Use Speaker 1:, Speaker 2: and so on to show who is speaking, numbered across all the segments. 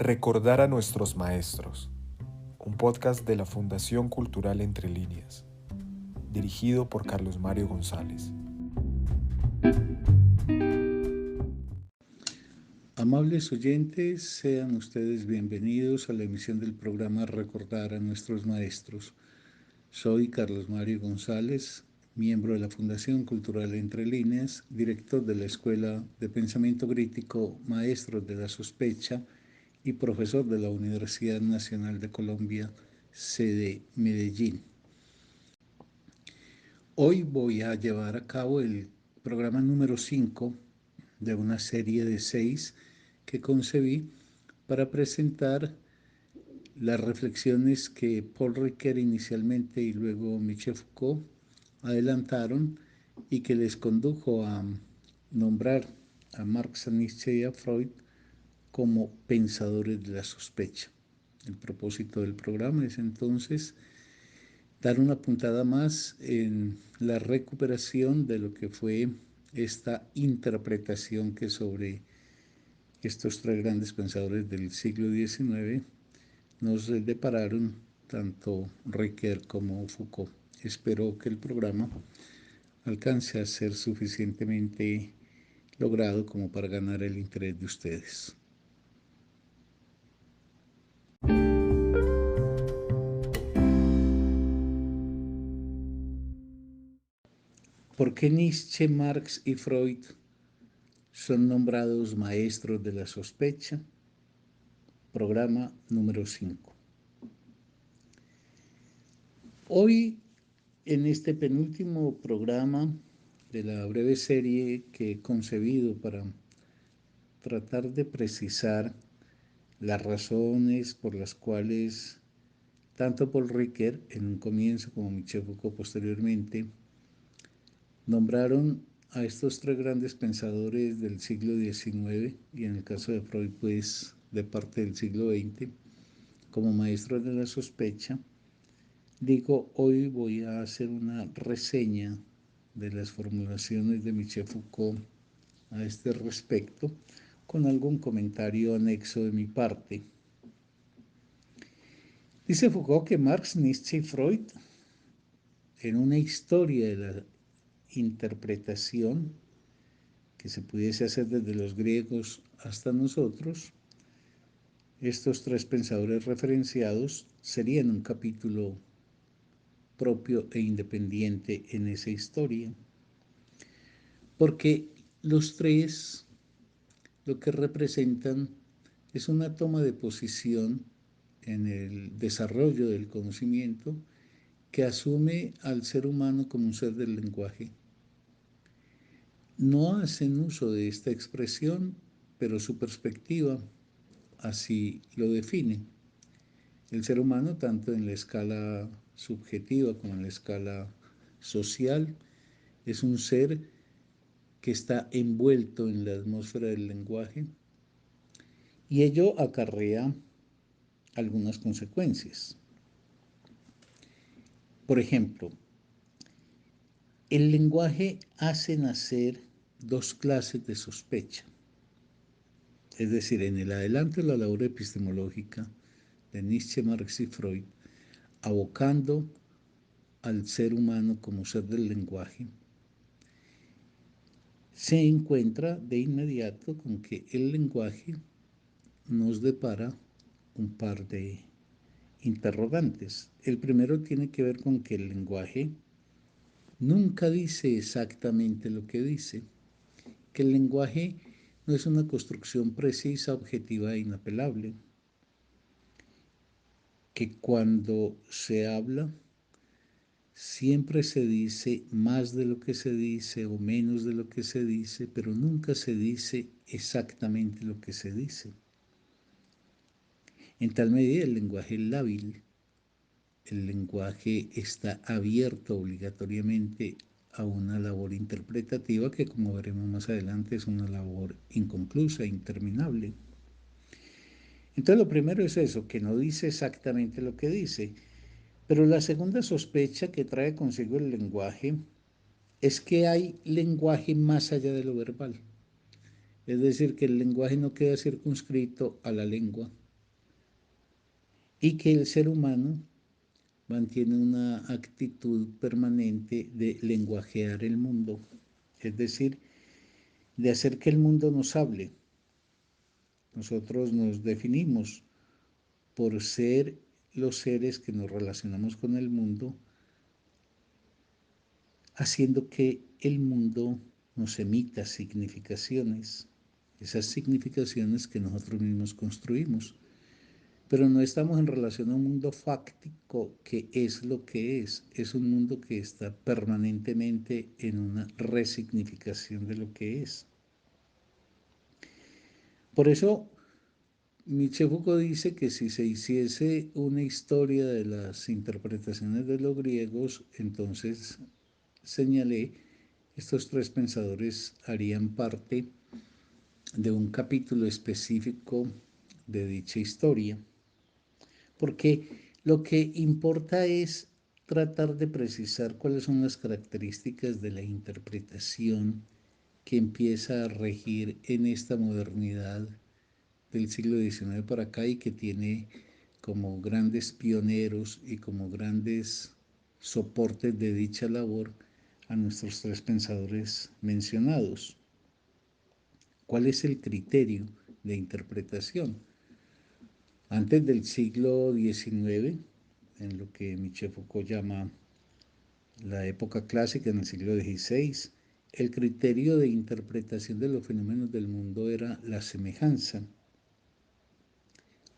Speaker 1: Recordar a nuestros maestros, un podcast de la Fundación Cultural Entre Líneas, dirigido por Carlos Mario González.
Speaker 2: Amables oyentes, sean ustedes bienvenidos a la emisión del programa Recordar a nuestros maestros. Soy Carlos Mario González, miembro de la Fundación Cultural Entre Líneas, director de la Escuela de Pensamiento Crítico Maestros de la Sospecha y profesor de la Universidad Nacional de Colombia, sede Medellín. Hoy voy a llevar a cabo el programa número 5 de una serie de 6 que concebí para presentar las reflexiones que Paul Ricoeur inicialmente y luego Michel Foucault adelantaron y que les condujo a nombrar a Marx, a Nietzsche y a Freud como pensadores de la sospecha. El propósito del programa es entonces dar una puntada más en la recuperación de lo que fue esta interpretación que sobre estos tres grandes pensadores del siglo XIX nos depararon tanto Ricoeur como Foucault. Espero que el programa alcance a ser suficientemente logrado como para ganar el interés de ustedes. ¿Por qué Nietzsche, Marx y Freud son nombrados maestros de la sospecha? Programa número 5. Hoy, en este penúltimo programa de la breve serie que he concebido para tratar de precisar las razones por las cuales tanto Paul Ricoeur en un comienzo como Michel Foucault posteriormente nombraron a estos tres grandes pensadores del siglo XIX y en el caso de Freud pues de parte del siglo XX como maestros de la sospecha. Digo, hoy voy a hacer una reseña de las formulaciones de Michel Foucault a este respecto, con algún comentario anexo de mi parte. Dice Foucault que Marx, Nietzsche y Freud, en una historia de la interpretación que se pudiese hacer desde los griegos hasta nosotros, estos tres pensadores referenciados serían un capítulo propio e independiente en esa historia, porque los tres lo que representan es una toma de posición en el desarrollo del conocimiento que asume al ser humano como un ser del lenguaje. No hacen uso de esta expresión, pero su perspectiva así lo define. El ser humano, tanto en la escala subjetiva como en la escala social, es un ser que está envuelto en la atmósfera del lenguaje y ello acarrea algunas consecuencias. Por ejemplo, el lenguaje hace nacer dos clases de sospecha. Es decir, en el adelanto de la labor epistemológica de Nietzsche, Marx y Freud, abocando al ser humano como ser del lenguaje, se encuentra de inmediato con que el lenguaje nos depara un par de interrogantes. El primero tiene que ver con que el lenguaje nunca dice exactamente lo que dice, que el lenguaje no es una construcción precisa, objetiva e inapelable, que cuando se habla siempre se dice más de lo que se dice o menos de lo que se dice, pero nunca se dice exactamente lo que se dice. En tal medida el lenguaje es lábil, el lenguaje está abierto obligatoriamente a una labor interpretativa que, como veremos más adelante, es una labor inconclusa, interminable. Entonces lo primero es eso, que no dice exactamente lo que dice, pero la segunda sospecha que trae consigo el lenguaje es que hay lenguaje más allá de lo verbal. Es decir, que el lenguaje no queda circunscrito a la lengua, y que el ser humano mantiene una actitud permanente de lenguajear el mundo, es decir, de hacer que el mundo nos hable. Nosotros nos definimos por ser los seres que nos relacionamos con el mundo, haciendo que el mundo nos emita significaciones, esas significaciones que nosotros mismos construimos. Pero no estamos en relación a un mundo fáctico que es lo que es un mundo que está permanentemente en una resignificación de lo que es. Por eso, Michel Foucault dice que si se hiciese una historia de las interpretaciones de los griegos, entonces señalé, estos tres pensadores harían parte de un capítulo específico de dicha historia, porque lo que importa es tratar de precisar cuáles son las características de la interpretación que empieza a regir en esta modernidad del siglo XIX para acá y que tiene como grandes pioneros y como grandes soportes de dicha labor a nuestros tres pensadores mencionados. ¿Cuál es el criterio de interpretación? Antes del siglo XIX, en lo que Michel Foucault llama la época clásica, en el siglo XVI, el criterio de interpretación de los fenómenos del mundo era la semejanza.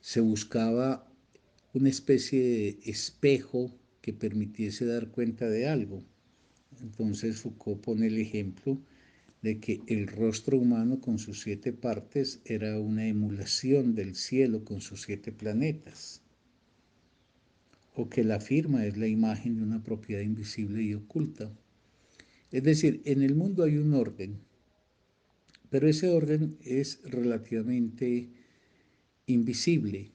Speaker 2: Se buscaba una especie de espejo que permitiese dar cuenta de algo. Entonces Foucault pone el ejemplo de que el rostro humano con sus 7 partes era una emulación del cielo con sus 7 planetas, o que la firma es la imagen de una propiedad invisible y oculta. Es decir, en el mundo hay un orden, pero ese orden es relativamente invisible.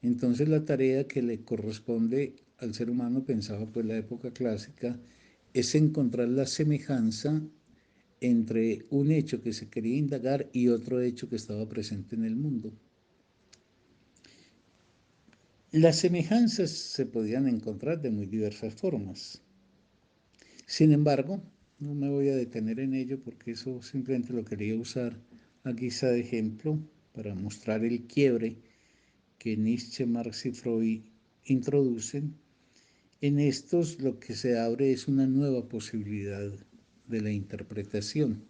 Speaker 2: Entonces la tarea que le corresponde al ser humano, pensaba pues la época clásica, es encontrar la semejanza entre un hecho que se quería indagar y otro hecho que estaba presente en el mundo. Las semejanzas se podían encontrar de muy diversas formas. Sin embargo, no me voy a detener en ello porque eso simplemente lo quería usar a guisa de ejemplo para mostrar el quiebre que Nietzsche, Marx y Freud introducen. En estos lo que se abre es una nueva posibilidad de la interpretación.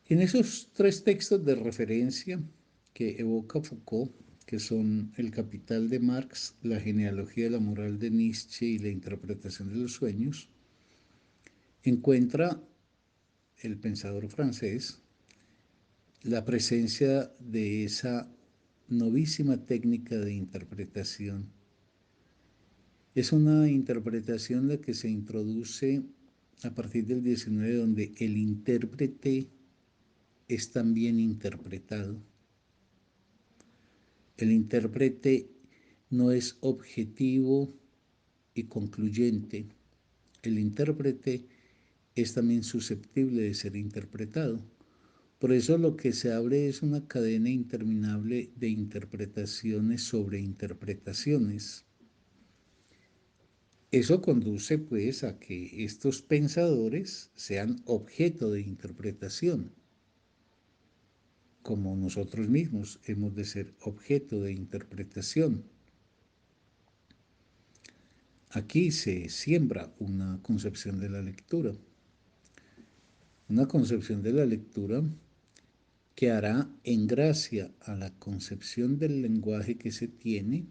Speaker 2: En esos tres textos de referencia que evoca Foucault, que son El Capital de Marx, La genealogía de la moral de Nietzsche y la interpretación de los sueños, encuentra el pensador francés la presencia de esa novísima técnica de interpretación. Es una interpretación la que se introduce a partir del 19, donde el intérprete es también interpretado. El intérprete no es objetivo y concluyente. El intérprete es también susceptible de ser interpretado. Por eso lo que se abre es una cadena interminable de interpretaciones sobre interpretaciones. Eso conduce pues a que estos pensadores sean objeto de interpretación, como nosotros mismos hemos de ser objeto de interpretación. Aquí se siembra una concepción de la lectura, una concepción de la lectura que hará en gracia a la concepción del lenguaje que se tiene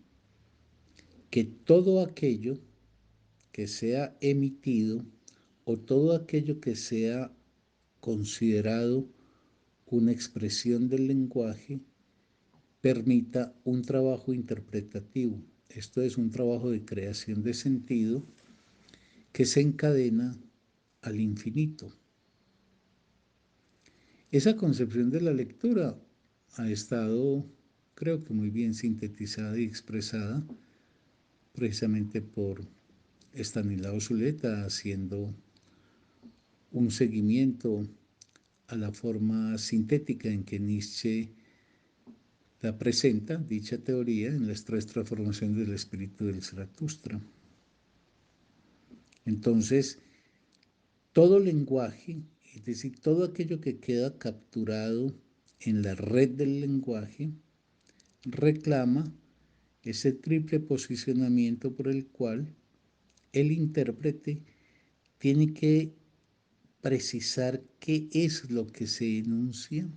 Speaker 2: que todo aquello que sea emitido o todo aquello que sea considerado una expresión del lenguaje permita un trabajo interpretativo. Esto es un trabajo de creación de sentido que se encadena al infinito. Esa concepción de la lectura ha estado, creo que muy bien sintetizada y expresada precisamente por Stanislao Zuleta, haciendo un seguimiento a la forma sintética en que Nietzsche la presenta dicha teoría en las tres transformaciones del espíritu del Zaratustra. Entonces, todo lenguaje, es decir, todo aquello que queda capturado en la red del lenguaje, reclama ese triple posicionamiento por el cual el intérprete tiene que precisar qué es lo que se enuncia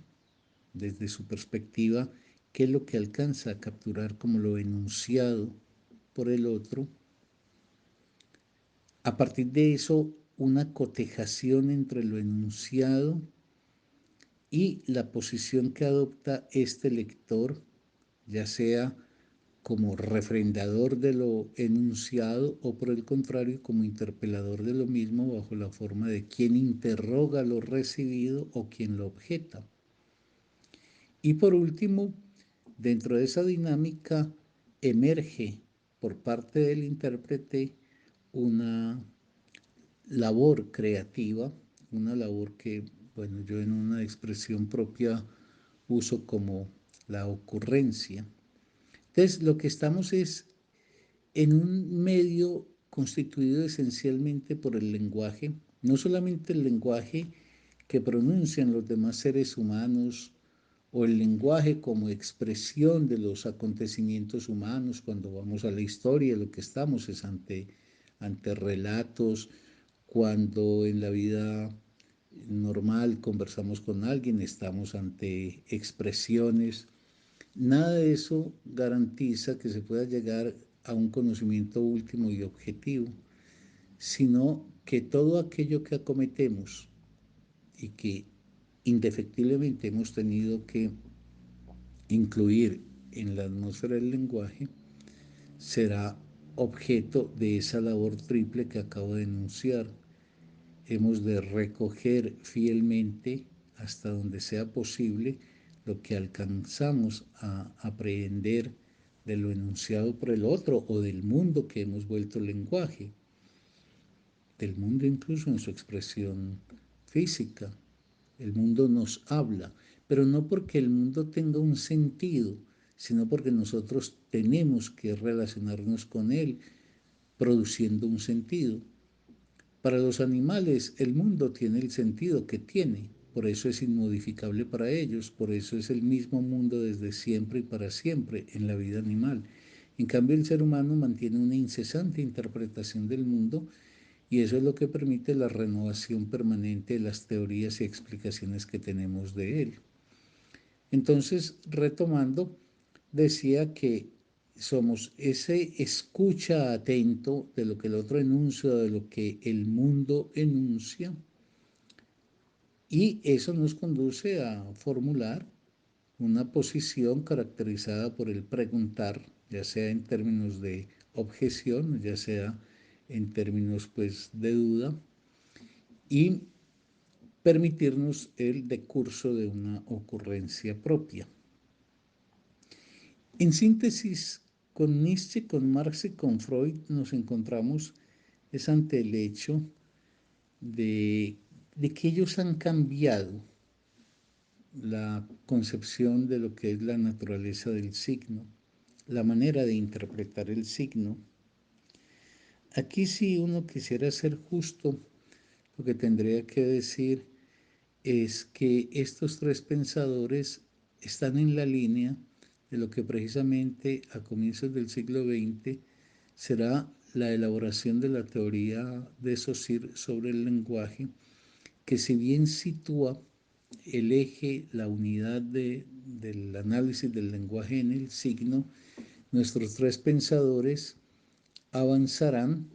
Speaker 2: desde su perspectiva, qué es lo que alcanza a capturar como lo enunciado por el otro. A partir de eso, una cotejación entre lo enunciado y la posición que adopta este lector, ya sea como refrendador de lo enunciado o por el contrario como interpelador de lo mismo bajo la forma de quien interroga lo recibido o quien lo objeta. Y por último, dentro de esa dinámica emerge por parte del intérprete una labor creativa, una labor que, bueno, yo en una expresión propia uso como la ocurrencia. Entonces, lo que estamos es en un medio constituido esencialmente por el lenguaje, no solamente el lenguaje que pronuncian los demás seres humanos o el lenguaje como expresión de los acontecimientos humanos. Cuando vamos a la historia, lo que estamos es ante relatos. Cuando en la vida normal conversamos con alguien, estamos ante expresiones. Nada de eso garantiza que se pueda llegar a un conocimiento último y objetivo, sino que todo aquello que acometemos y que indefectiblemente hemos tenido que incluir en la atmósfera del lenguaje será objeto de esa labor triple que acabo de enunciar. Hemos de recoger fielmente, hasta donde sea posible, lo que alcanzamos a aprehender de lo enunciado por el otro o del mundo que hemos vuelto lenguaje, del mundo incluso en su expresión física. El mundo nos habla, pero no porque el mundo tenga un sentido, sino porque nosotros tenemos que relacionarnos con él produciendo un sentido. Para los animales el mundo tiene el sentido que tiene, por eso es inmodificable para ellos, por eso es el mismo mundo desde siempre y para siempre en la vida animal. En cambio, el ser humano mantiene una incesante interpretación del mundo y eso es lo que permite la renovación permanente de las teorías y explicaciones que tenemos de él. Entonces, retomando, decía que somos ese escucha atento de lo que el otro enuncia, de lo que el mundo enuncia, y eso nos conduce a formular una posición caracterizada por el preguntar, ya sea en términos de objeción, ya sea en términos pues de duda, y permitirnos el decurso de una ocurrencia propia. En síntesis, con Nietzsche, con Marx y con Freud nos encontramos es ante el hecho de que ellos han cambiado la concepción de lo que es la naturaleza del signo, la manera de interpretar el signo. Aquí si uno quisiera ser justo, lo que tendría que decir es que estos tres pensadores están en la línea de lo que precisamente a comienzos del siglo XX será la elaboración de la teoría de Saussure sobre el lenguaje, que si bien sitúa el eje, la unidad del análisis del lenguaje en el signo, nuestros tres pensadores avanzarán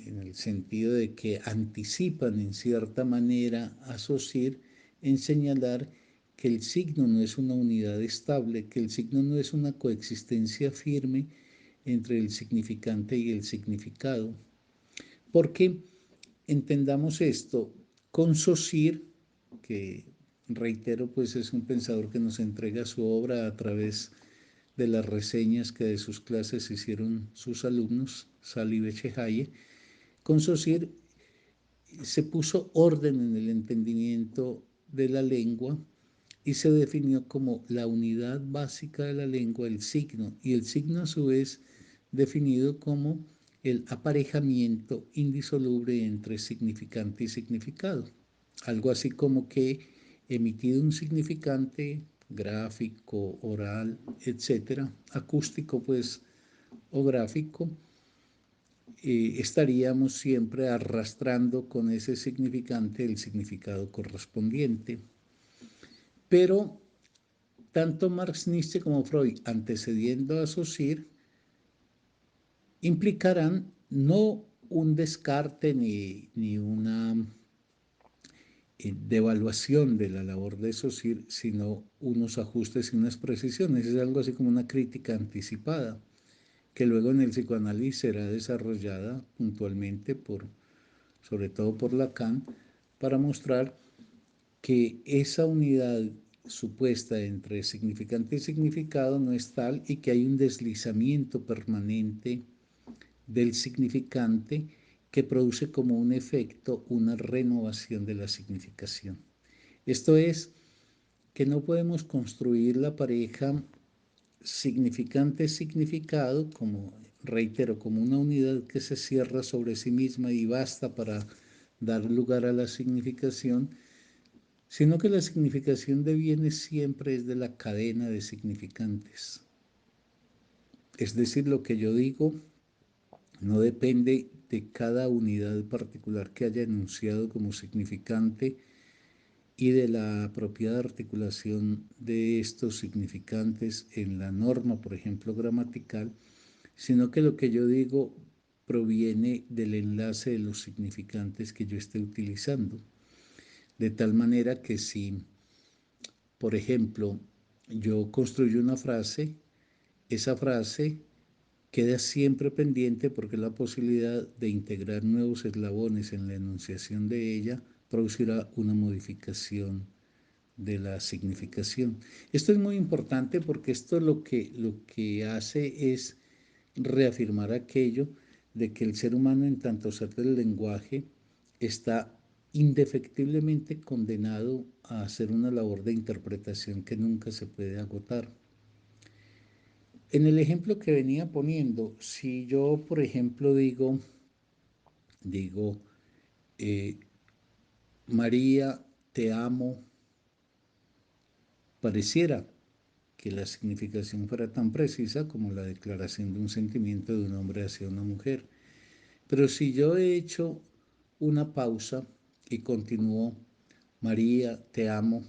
Speaker 2: en el sentido de que anticipan en cierta manera a Saussure en señalar que el signo no es una unidad estable, que el signo no es una coexistencia firme entre el significante y el significado. Porque entendamos esto, con Saussure, que reitero, pues es un pensador que nos entrega su obra a través de las reseñas que de sus clases hicieron sus alumnos, Sally Bechehaye, con Saussure se puso orden en el entendimiento de la lengua y se definió como la unidad básica de la lengua, el signo, y el signo a su vez definido como el aparejamiento indisoluble entre significante y significado. Algo así como que emitido un significante gráfico, oral, etcétera, acústico pues o gráfico, estaríamos siempre arrastrando con ese significante el significado correspondiente. Pero tanto Marx, Nietzsche como Freud, antecediendo a Saussure, implicarán no un descarte ni una devaluación de la labor de Saussure, sino unos ajustes y unas precisiones. Es algo así como una crítica anticipada, que luego en el psicoanálisis será desarrollada puntualmente sobre todo por Lacan, para mostrar que esa unidad supuesta entre significante y significado no es tal y que hay un deslizamiento permanente del significante que produce como un efecto una renovación de la significación. Esto es que no podemos construir la pareja significante-significado como, reitero, como una unidad que se cierra sobre sí misma y basta para dar lugar a la significación, sino que la significación deviene siempre es de la cadena de significantes. Es decir, lo que yo digo no depende de cada unidad particular que haya enunciado como significante y de la apropiada articulación de estos significantes en la norma, por ejemplo, gramatical, sino que lo que yo digo proviene del enlace de los significantes que yo esté utilizando. De tal manera que si, por ejemplo, yo construyo una frase, esa frase queda siempre pendiente porque la posibilidad de integrar nuevos eslabones en la enunciación de ella producirá una modificación de la significación. Esto es muy importante porque esto lo que hace es reafirmar aquello de que el ser humano en tanto ser del lenguaje está indefectiblemente condenado a hacer una labor de interpretación que nunca se puede agotar. En el ejemplo que venía poniendo, si yo, por ejemplo, digo, eh, María, te amo, pareciera que la significación fuera tan precisa como la declaración de un sentimiento de un hombre hacia una mujer. Pero si yo he hecho una pausa y continúo, María, te amo,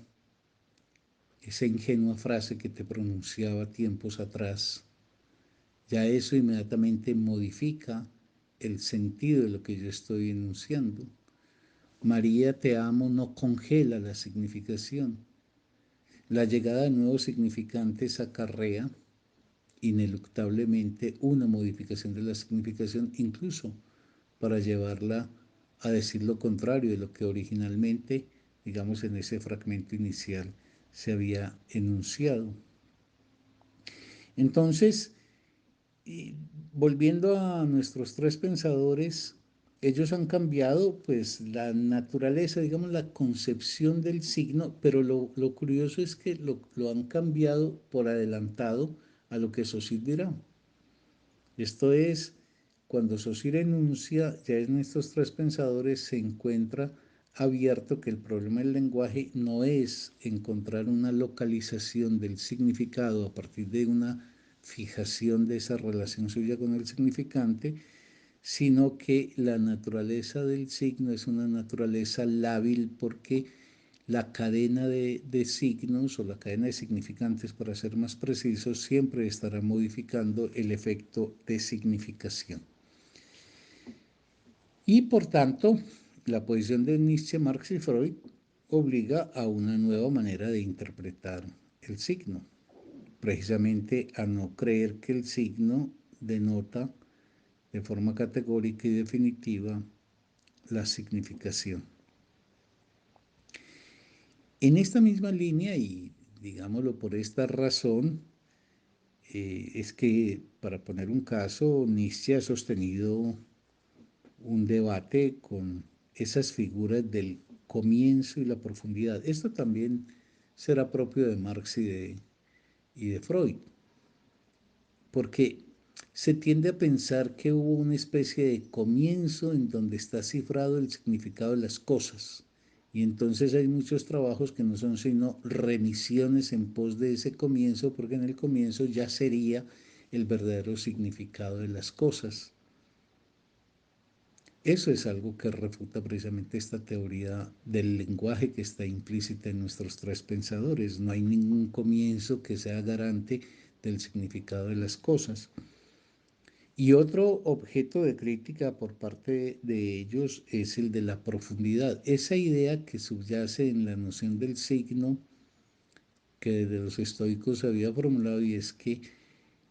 Speaker 2: esa ingenua frase que te pronunciaba tiempos atrás, ya eso inmediatamente modifica el sentido de lo que yo estoy enunciando. María, te amo no congela la significación. La llegada de nuevos significantes acarrea ineluctablemente una modificación de la significación, incluso para llevarla a decir lo contrario de lo que originalmente, digamos, en ese fragmento inicial se había enunciado. Entonces, y volviendo a nuestros tres pensadores, ellos han cambiado pues la naturaleza, digamos, la concepción del signo, pero lo curioso es que lo han cambiado por adelantado a lo que Saussure dirá. Esto es, cuando Saussure enuncia, ya en estos tres pensadores se encuentra abierto que el problema del lenguaje no es encontrar una localización del significado a partir de una fijación de esa relación suya con el significante, sino que la naturaleza del signo es una naturaleza lábil porque la cadena de signos o la cadena de significantes, para ser más precisos, siempre estará modificando el efecto de significación. Y por tanto, la posición de Nietzsche, Marx y Freud obliga a una nueva manera de interpretar el signo, precisamente a no creer que el signo denota de forma categórica y definitiva la significación. En esta misma línea, y digámoslo por esta razón, es que, para poner un caso, Nietzsche ha sostenido un debate con esas figuras del comienzo y la profundidad. Esto también será propio de Marx y de Freud, porque se tiende a pensar que hubo una especie de comienzo en donde está cifrado el significado de las cosas. Y entonces hay muchos trabajos que no son sino remisiones en pos de ese comienzo, porque en el comienzo ya sería el verdadero significado de las cosas. Eso es algo que refuta precisamente esta teoría del lenguaje que está implícita en nuestros tres pensadores. No hay ningún comienzo que sea garante del significado de las cosas. Y otro objeto de crítica por parte de ellos es el de la profundidad. Esa idea que subyace en la noción del signo que desde los estoicos se había formulado, y es que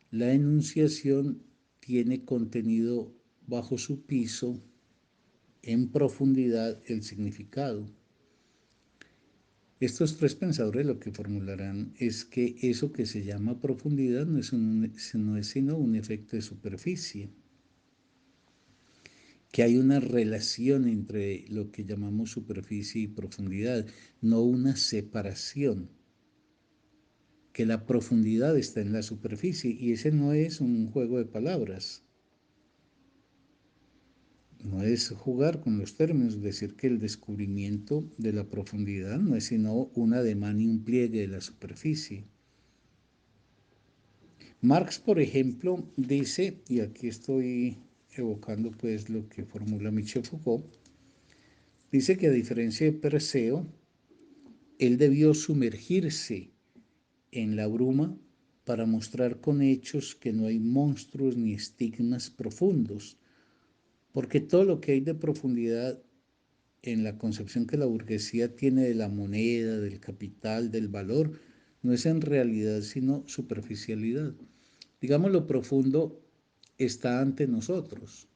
Speaker 2: la enunciación tiene contenido bajo su piso en profundidad el significado. Estos tres pensadores lo que formularán es que eso que se llama profundidad no es sino un efecto de superficie, que hay una relación entre lo que llamamos superficie y profundidad, no una separación, que la profundidad está en la superficie, y ese no es un juego de palabras, no es jugar con los términos, decir que el descubrimiento de la profundidad no es sino un ademán y un pliegue de la superficie. Marx, por ejemplo, dice, y aquí estoy evocando pues lo que formula Michel Foucault, dice que a diferencia de Perseo, él debió sumergirse en la bruma para mostrar con hechos que no hay monstruos ni estigmas profundos, porque todo lo que hay de profundidad en la concepción que la burguesía tiene de la moneda, del capital, del valor, no es en realidad sino superficialidad. Digamos, lo profundo está ante nosotros.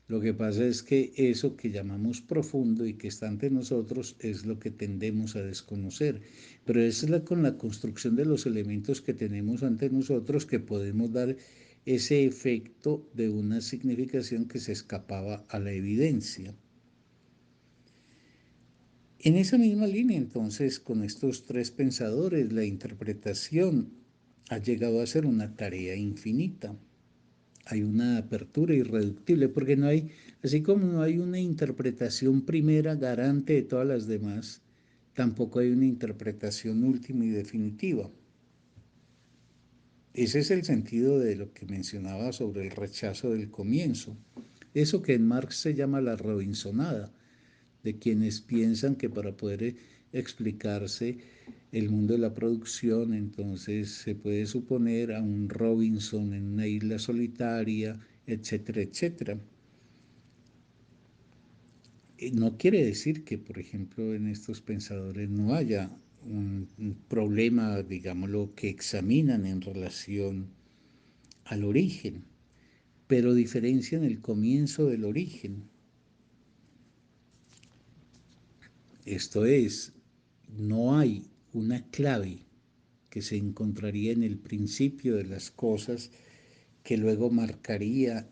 Speaker 2: Lo que pasa es que eso que llamamos profundo y que está ante nosotros es lo que tendemos a desconocer. Pero es con la construcción de los elementos que tenemos ante nosotros que podemos dar ese efecto de una significación que se escapaba a la evidencia. En esa misma línea, entonces, con estos tres pensadores, la interpretación ha llegado a ser una tarea infinita. Hay una apertura irreductible, porque no hay, así como no hay una interpretación primera garante de todas las demás, tampoco hay una interpretación última y definitiva. Ese es el sentido de lo que mencionaba sobre el rechazo del comienzo. Eso que en Marx se llama la Robinsonada, de quienes piensan que para poder explicarse el mundo de la producción, entonces se puede suponer a un Robinson en una isla solitaria, etcétera, etcétera. No quiere decir que, por ejemplo, en estos pensadores no haya un problema, digámoslo, que examinan en relación al origen, pero diferencian el comienzo del origen. Esto es, no hay una clave que se encontraría en el principio de las cosas que luego marcaría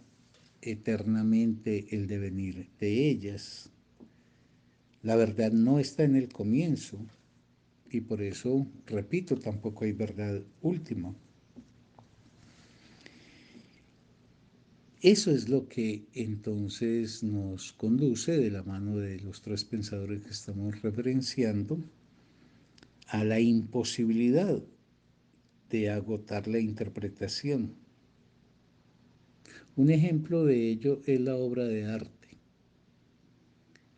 Speaker 2: eternamente el devenir de ellas. La verdad no está en el comienzo y por eso, repito, tampoco hay verdad última. Eso es lo que entonces nos conduce de la mano de los tres pensadores que estamos referenciando a la imposibilidad de agotar la interpretación. Un ejemplo de ello es la obra de arte,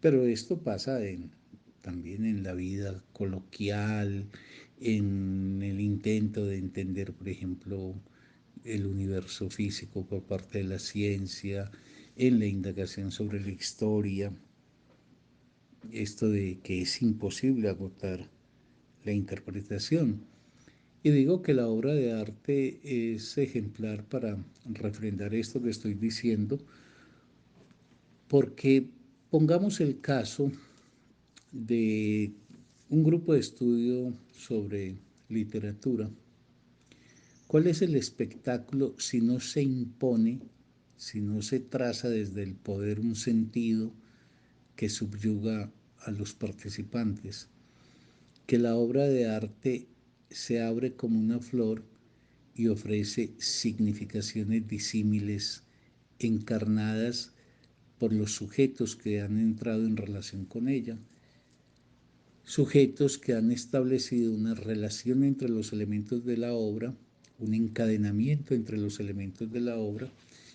Speaker 2: pero esto pasa también en la vida coloquial, en el intento de entender, por ejemplo, el universo físico por parte de la ciencia, en la indagación sobre la historia, esto de que es imposible agotar la interpretación. Y digo que la obra de arte es ejemplar para refrendar esto que estoy diciendo, porque pongamos el caso de un grupo de estudio sobre literatura. ¿Cuál es el espectáculo si no se impone, si no se traza desde el poder un sentido que subyuga a los participantes? que la obra de arte se abre como una flor y ofrece significaciones disímiles encarnadas por los sujetos que han entrado en relación con ella, sujetos que han establecido una relación entre los elementos de la obra, un encadenamiento entre los elementos de la obra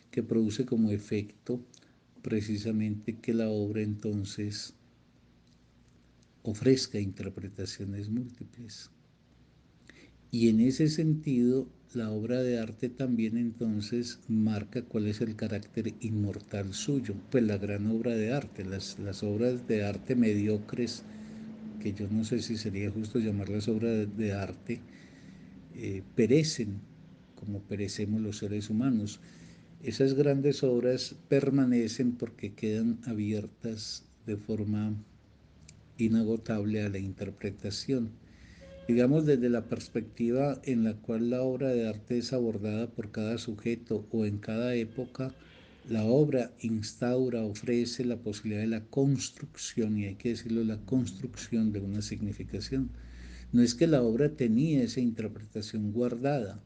Speaker 2: que produce como efecto precisamente que la obra entonces ofrezca interpretaciones múltiples. Y en ese sentido, la obra de arte también entonces marca cuál es el carácter inmortal suyo, pues la gran obra de arte, las obras de arte mediocres, que yo no sé si sería justo llamarlas obras de arte, perecen como perecemos los seres humanos. Esas grandes obras permanecen porque quedan abiertas de forma inagotable a la interpretación. Digamos, desde la perspectiva en la cual la obra de arte es abordada por cada sujeto o en cada época, la obra instaura, ofrece la posibilidad de la construcción, y hay que decirlo, la construcción de una significación. No es que la obra tenía esa interpretación guardada,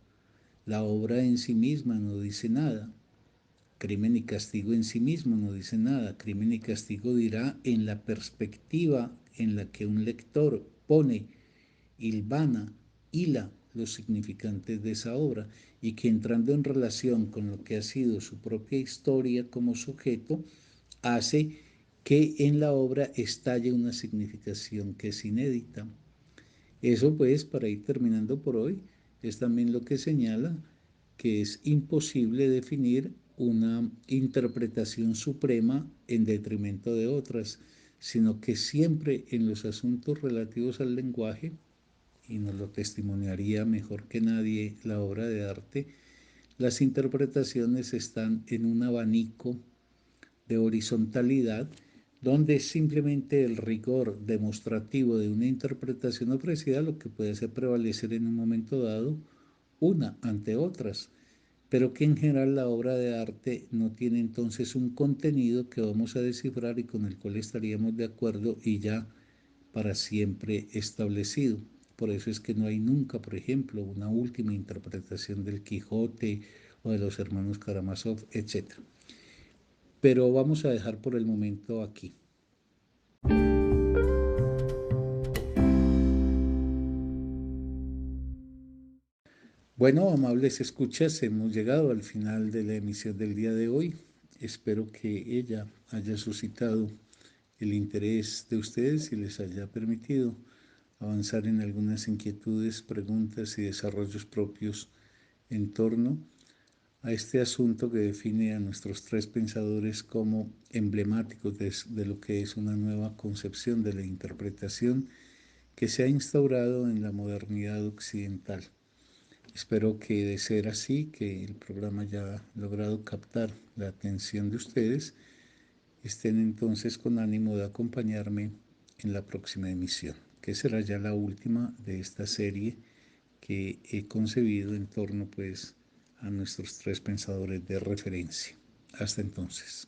Speaker 2: la obra en sí misma no dice nada. Crimen y castigo en sí mismo no dice nada. Crimen y castigo dirá en la perspectiva en la que un lector pone, hilvana, hila los significantes de esa obra y que entrando en relación con lo que ha sido su propia historia como sujeto, hace que en la obra estalle una significación que es inédita. Eso pues, para ir terminando por hoy, es también lo que señala que es imposible definir una interpretación suprema en detrimento de otras, sino que siempre en los asuntos relativos al lenguaje, y nos lo testimoniaría mejor que nadie la obra de arte, las interpretaciones están en un abanico de horizontalidad donde simplemente el rigor demostrativo de una interpretación ofrecida lo que puede hacer prevalecer en un momento dado una ante otras, pero que en general la obra de arte no tiene entonces un contenido que vamos a descifrar y con el cual estaríamos de acuerdo y ya para siempre establecido. Por eso es que no hay nunca, por ejemplo, una última interpretación del Quijote o de los hermanos Karamazov, etc. Pero vamos a dejar por el momento aquí. Bueno, amables escuchas, hemos llegado al final de la emisión del día de hoy. Espero que ella haya suscitado el interés de ustedes y les haya permitido avanzar en algunas inquietudes, preguntas y desarrollos propios en torno a este asunto que define a nuestros tres pensadores como emblemáticos de lo que es una nueva concepción de la interpretación que se ha instaurado en la modernidad occidental. Espero que de ser así, que el programa haya logrado captar la atención de ustedes, estén entonces con ánimo de acompañarme en la próxima emisión, que será ya la última de esta serie que he concebido en torno pues a nuestros tres pensadores de referencia. Hasta entonces.